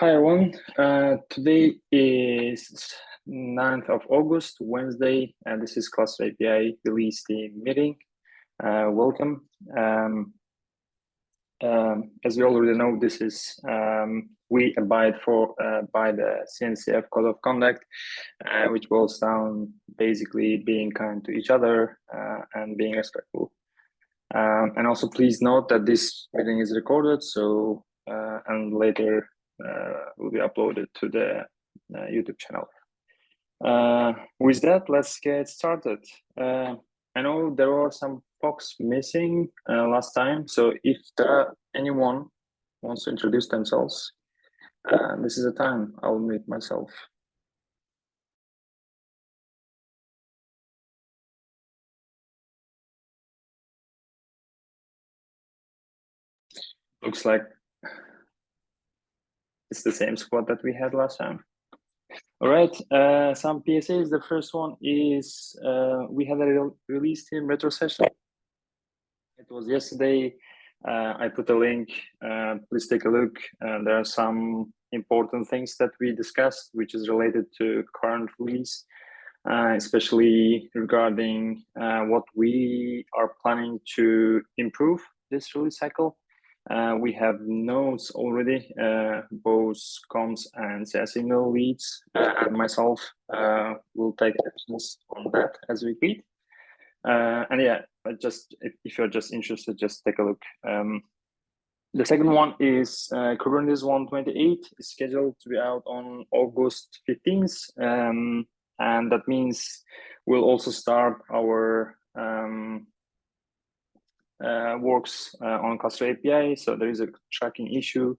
Hi everyone. Today is 9th of August, Wednesday, and this is Cluster API release team meeting. Welcome. As you already know, this is we abide by the CNCF Code of Conduct, which boils down basically being kind to each other and being respectful. And also, please note that this meeting is recorded, so and later will be uploaded to the YouTube channel. With that, let's get started. I know there were some folks missing last time, so if anyone wants to introduce themselves, this is the time. I'll mute myself. Looks like it's the same squad that we had last time. All right, some PSAs. The first one is we had a release team retro session. It was yesterday. I put a link. Please take a look. There are some important things that we discussed, which is related to current release, especially regarding what we are planning to improve this release cycle. We have notes already, both comms and signal leads, and myself will take actions on that as we read. And yeah, if you're just interested, just take a look. The second one is Kubernetes 1.28 is scheduled to be out on August 15th, and that means we'll also start our works on Cluster API. So there is a tracking issue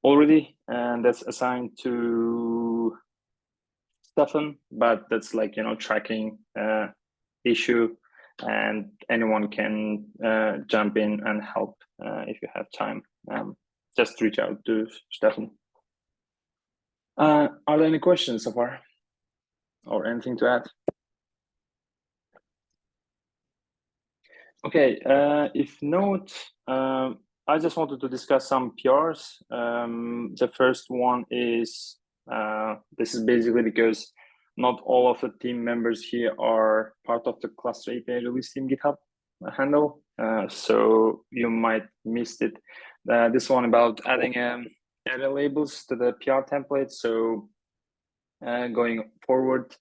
already, and that's assigned to Stefan, but that's like, tracking issue, and anyone can jump in and help if you have time. Just reach out to Stefan. Are there any questions so far or anything to add? Okay, if not, I just wanted to discuss some PRs. The first one is, this is basically because not all of the team members here are part of the Cluster API release team GitHub handle, so you might missed it. This one about adding area labels to the PR template. So going forward,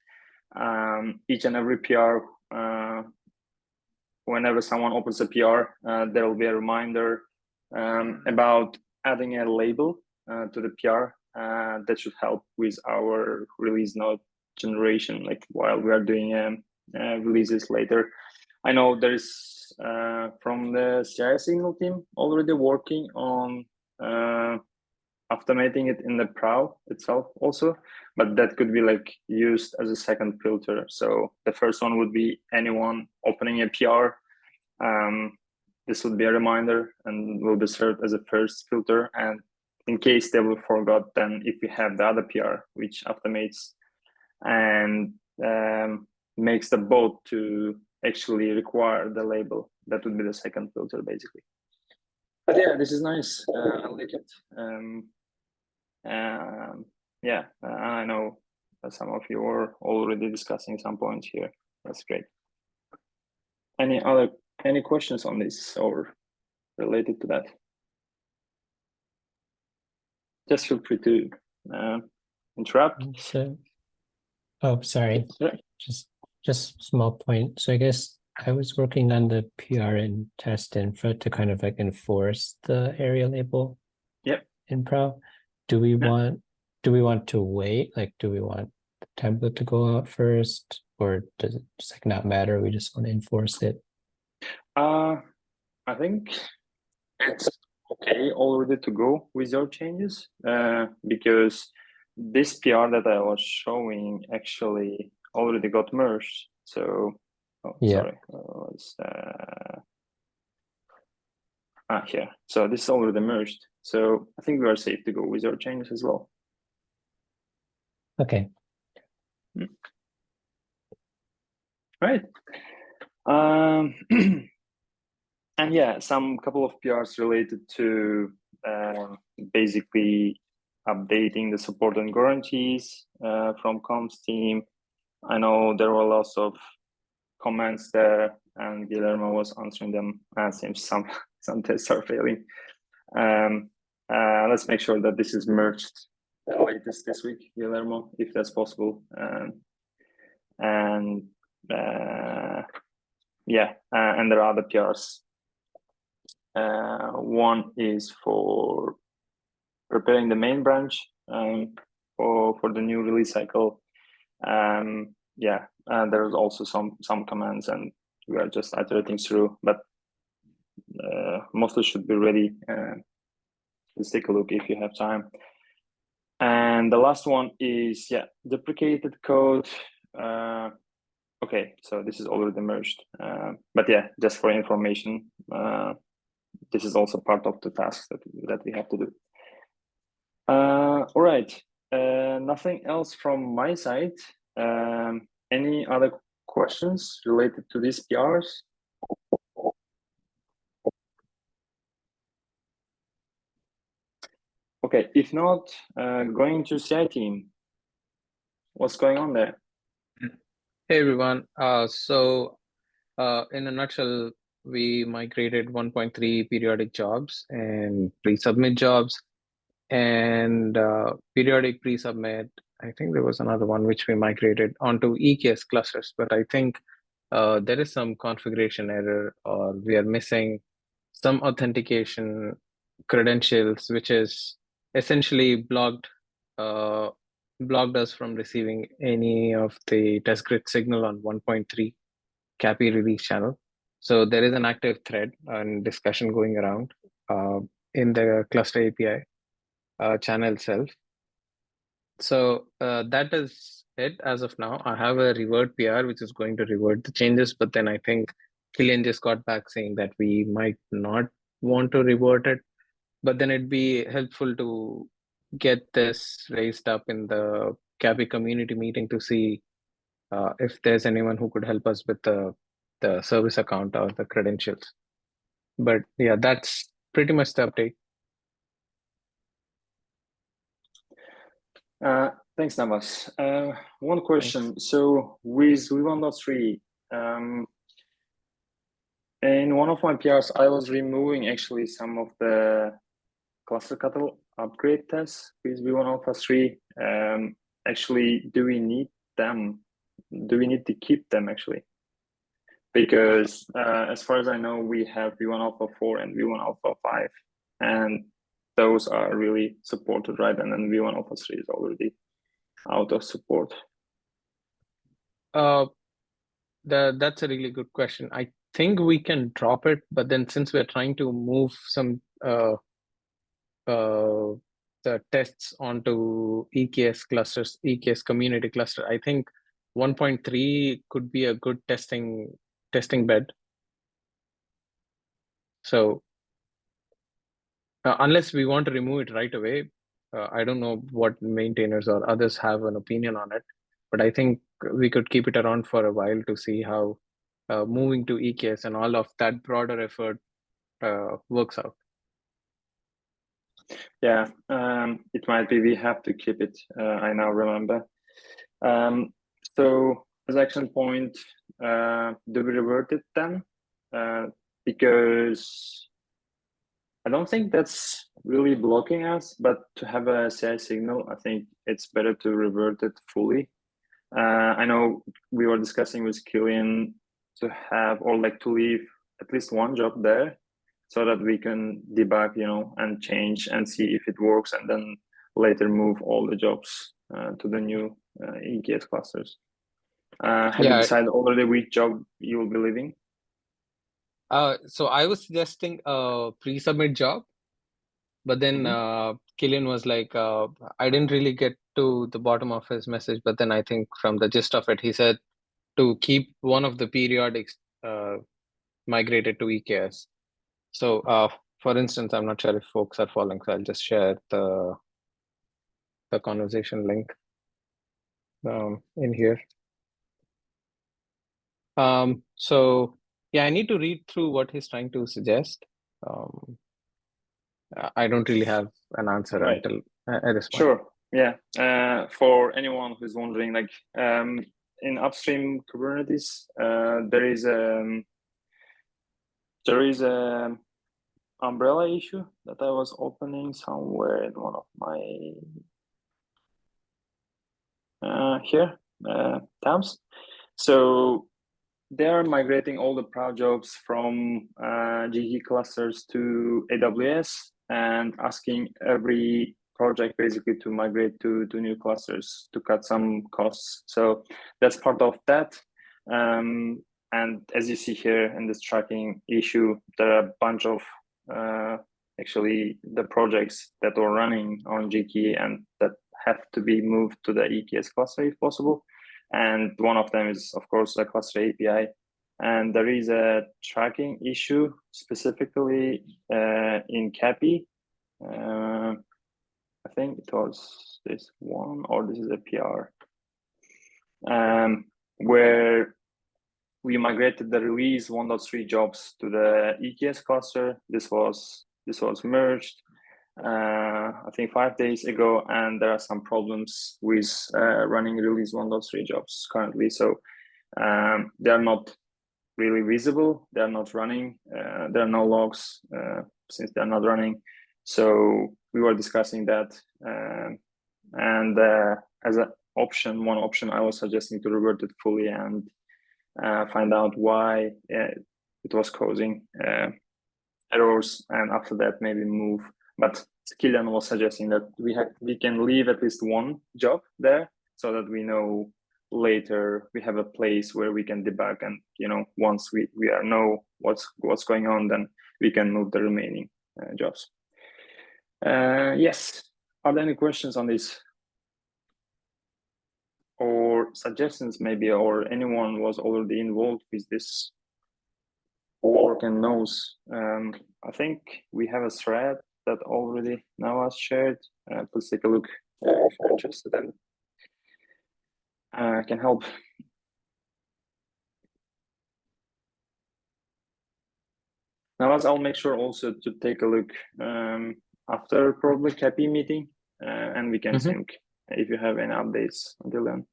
each and every PR, whenever someone opens a PR, there will be a reminder about adding a label to the PR. That should help with our release note generation, like while we are doing releases later. I know there's from the CI signal team already working on automating it in the PRAO itself also, but that could be like used as a second filter. So the first one would be anyone opening a PR. This would be a reminder and will be served as a first filter. And in case they will forgot, then if we have the other PR, which automates and makes the bot to actually require the label, that would be the second filter basically. But yeah, this is nice. I like it. Yeah, I know that some of you are already discussing some points here. That's great. Any questions on this or related to that? Just feel free to interrupt. So, oh, sorry. Just small point. So I guess I was working on the PR and test infra to kind of like enforce the area label. Yep. In Pro. Do we want to wait? Like, do we want the template to go out first, or does it just like not matter? We just want to enforce it. I think it's okay already to go with your changes, because this PR that I was showing actually already got merged. So, sorry, here. So this is already merged. So I think we are safe to go with your changes as well. Okay. Right. And yeah, couple of PRs related to basically updating the support and guarantees from comms team. I know there were lots of comments there, and Guillermo was answering them. Seems some tests are failing. Let's make sure that this is merged latest this week, Guillermo, if that's possible. And there are other PRs. One is for preparing the main branch for the new release cycle. There's also some commands, and we are just iterating through, but mostly should be ready. Let's take a look if you have time. And the last one is deprecated code. Okay, so this is already merged, but just for information, this is also part of the tasks that we have to do. All right, nothing else from my side. Any other questions related to these PRs? Okay, if not, going to CI team. What's going on there? Hey everyone. In a nutshell, we migrated 1.3 periodic jobs and pre-submit jobs, and periodic pre-submit. I think there was another one which we migrated onto EKS clusters, but I think there is some configuration error, or we are missing some authentication credentials, which is essentially blocked us from receiving any of the test grid signal on 1.3 CAPI release channel. So there is an active thread and discussion going around in the cluster API channel itself. So that is it as of now. I have a revert PR which is going to revert the changes, but then I think Killian just got back saying that we might not want to revert it, but then it'd be helpful to get this raised up in the CAPI community meeting to see if there's anyone who could help us with the service account or the credentials. But yeah, that's pretty much the update. Thanks, Navas. One question. Thanks. So with v1.3, in one of my PRs, I was removing actually some of the cluster cuddle upgrade tests with v1 alpha 3. Actually, do we need them? Do we need to keep them actually? Because as far as I know, we have v1 alpha 4 and v1 alpha 5, and those are really supported, right? And then v1 alpha 3 is already out of support. That's a really good question. I think we can drop it, but then since we're trying to move some the tests onto EKS clusters, EKS community cluster, I think 1.3 could be a good testing bed. So unless we want to remove it right away, I don't know what maintainers or others have an opinion on it, but I think we could keep it around for a while to see how moving to EKS and all of that broader effort works out. Yeah, it might be we have to keep it. I now remember. So as action point, do we revert it then? Because I don't think that's really blocking us, but to have a CI signal, I think it's better to revert it fully. I know we were discussing with Killian to have, or like to leave at least one job there so that we can debug, and change and see if it works, and then later move all the jobs to the new EKS clusters. Have you decided already which job you will be leaving? So I was suggesting a pre-submit job, but then Killian was like, I didn't really get to the bottom of his message, but then I think from the gist of it, he said to keep one of the periodics migrated to EKS. So for instance, I'm not sure if folks are following, so I'll just share the conversation link in here. So yeah, I need to read through what he's trying to suggest. I don't really have an answer Right. until at this point. Sure. Yeah. For anyone who's wondering, like in upstream Kubernetes, there is a umbrella issue that I was opening somewhere in one of my tabs. So they are migrating all the proud jobs from GKE clusters to AWS and asking every project basically to migrate to new clusters to cut some costs. So that's part of that. And as you see here in this tracking issue, there are a bunch of actually the projects that are running on GKE and that have to be moved to the EKS cluster if possible. And one of them is, of course, the cluster API. And there is a tracking issue specifically in CAPI. I think it was this one, or this is a PR, where we migrated the release 1.3 jobs to the EKS cluster. This was merged, I think 5 days ago, and there are some problems with running release 1.3 jobs currently. So they are not really visible. They are not running. There are no logs since they are not running. So we were discussing that, and as an option, one option, I was suggesting to revert it fully and find out why it was causing errors, and after that maybe move. But Kilian was suggesting that we can leave at least one job there so that we know later we have a place where we can debug, and once we know what's going on, then we can move the remaining jobs. Yes, are there any questions on this or suggestions maybe, or anyone was already involved with this work and knows? I think we have a thread that already now was shared. Please take a look if you're interested, and can help. Now, as I'll make sure also to take a look after probably CAPI meeting, and we can sync if you have any updates until then.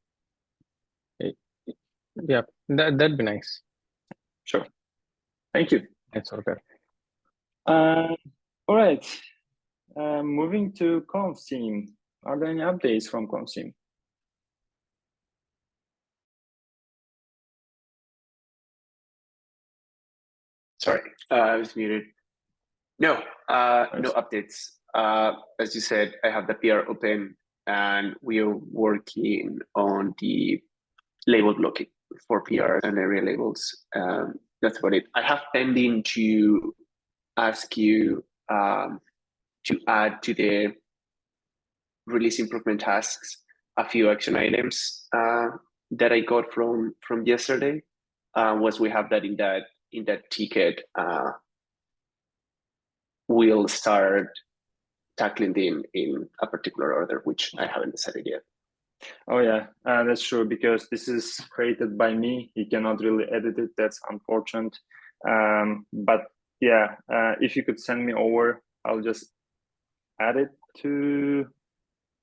Yeah, that'd be nice. Sure. Thank you. That's okay. All right. Moving to comms team. Are there any updates from comms team? Sorry, I was muted. No, no updates. As you said, I have the PR open, and we are working on the label blocking for PR and area labels. That's about it. I have pending to ask you to add to the release improvement tasks a few action items that I got from yesterday. Once we have that in that ticket, we'll start tackling them in a particular order, which I haven't decided yet. Oh yeah, that's true, because this is created by me. You cannot really edit it. That's unfortunate. But yeah, if you could send me over, I'll just add it to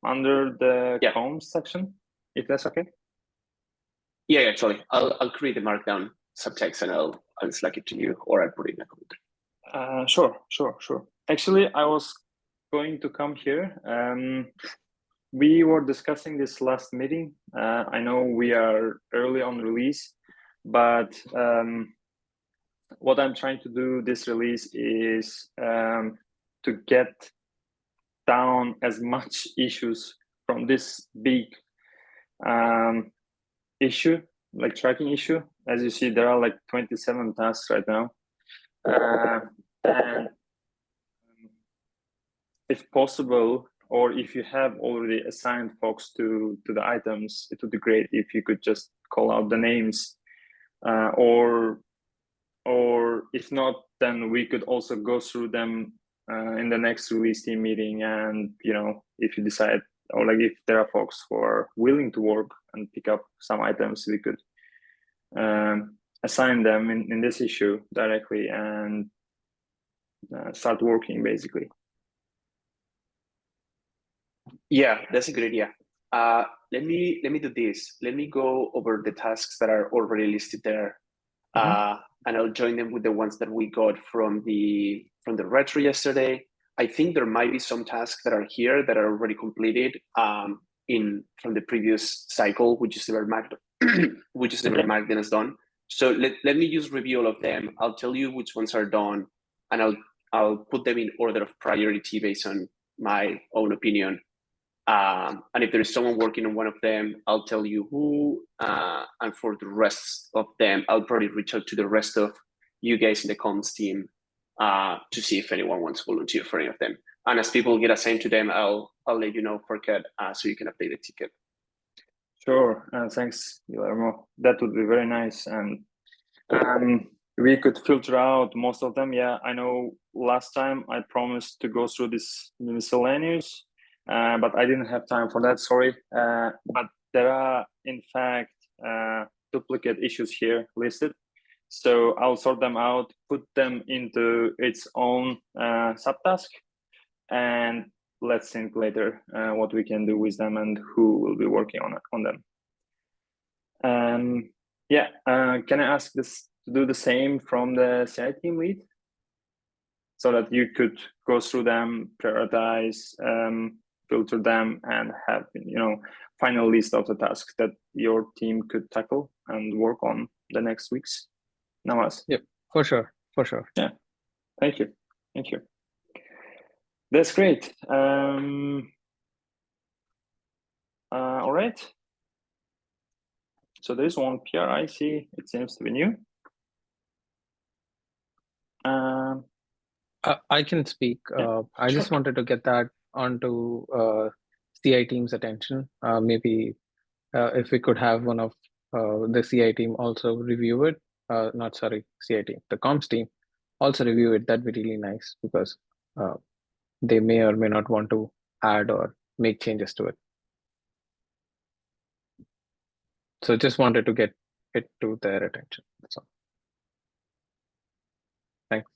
under the comms section, if that's okay. Yeah, actually, I'll create the markdown subtext and I'll Slack it to you, or I'll put it in a comment. Sure. Actually, I was going to come here. We were discussing this last meeting. I know we are early on release, but what I'm trying to do this release is to get down as much issues from this big issue, like tracking issue. As you see, there are like 27 tasks right now. And if possible, or if you have already assigned folks to the items, it would be great if you could just call out the names, or if not, then we could also go through them in the next release team meeting. And if you decide, or like if there are folks who are willing to work and pick up some items, we could assign them in this issue directly and start working basically. Yeah, that's a good idea. Let me do this. Let me go over the tasks that are already listed there, and I'll join them with the ones that we got from the retro yesterday. I think there might be some tasks that are here that are already completed from the previous cycle, which is never marked, which is never marked and is done. So let me just review all of them. I'll tell you which ones are done, and I'll put them in order of priority based on my own opinion. And if there is someone working on one of them, I'll tell you who. And for the rest of them, I'll probably reach out to the rest of you guys in the comms team to see if anyone wants to volunteer for any of them. And as people get assigned to them, I'll let you know, Forcat, so you can update the ticket. Sure. Thanks, Guillermo. That would be very nice. And we could filter out most of them. Yeah, I know last time I promised to go through this miscellaneous, but I didn't have time for that, sorry. But there are, in fact, duplicate issues here listed. So I'll sort them out, put them into its own subtask, and let's think later what we can do with them and who will be working on them. Yeah, can I ask this to do the same from the CI team lead, so that you could go through them, prioritize, filter them, and have final list of the tasks that your team could tackle and work on the next weeks? Namas. Yep, for sure. Yeah, thank you. That's great. All right. So there's one PR I see. It seems to be new. I can speak. I just wanted to get that onto CI team's attention. Maybe if we could have one of the CI team also review it. Not sorry, CI team, the comms team also review it. That'd be really nice, because they may or may not want to add or make changes to it. So just wanted to get it to their attention. That's all. Thanks.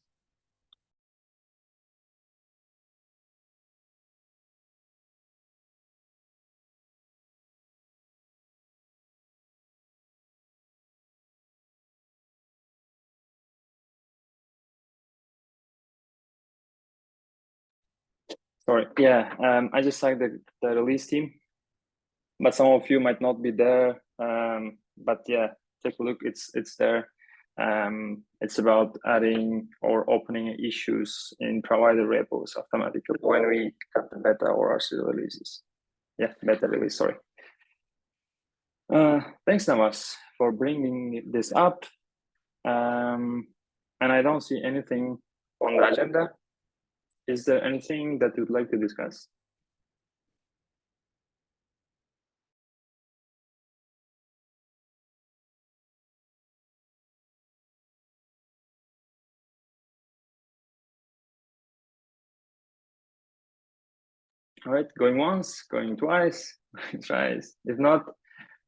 Sorry. Yeah, I just like the release team, but some of you might not be there. But yeah, take a look. It's there. It's about adding or opening issues in provider repos automatically when we cut the beta or RC releases. Yeah, beta release. Sorry. Thanks, Navas, for bringing this up. And I don't see anything on the agenda. Is there anything that you'd like to discuss? All right, going once, going twice, twice. If not,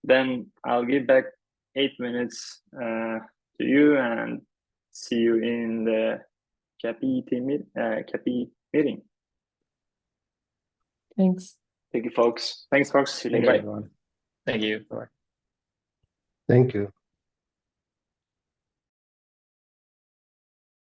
then I'll give back 8 minutes to you and see you in the CAPI meeting. Thanks. Thank you, folks. Thanks, folks. See you later, everyone. Thank you. Bye. Thank you.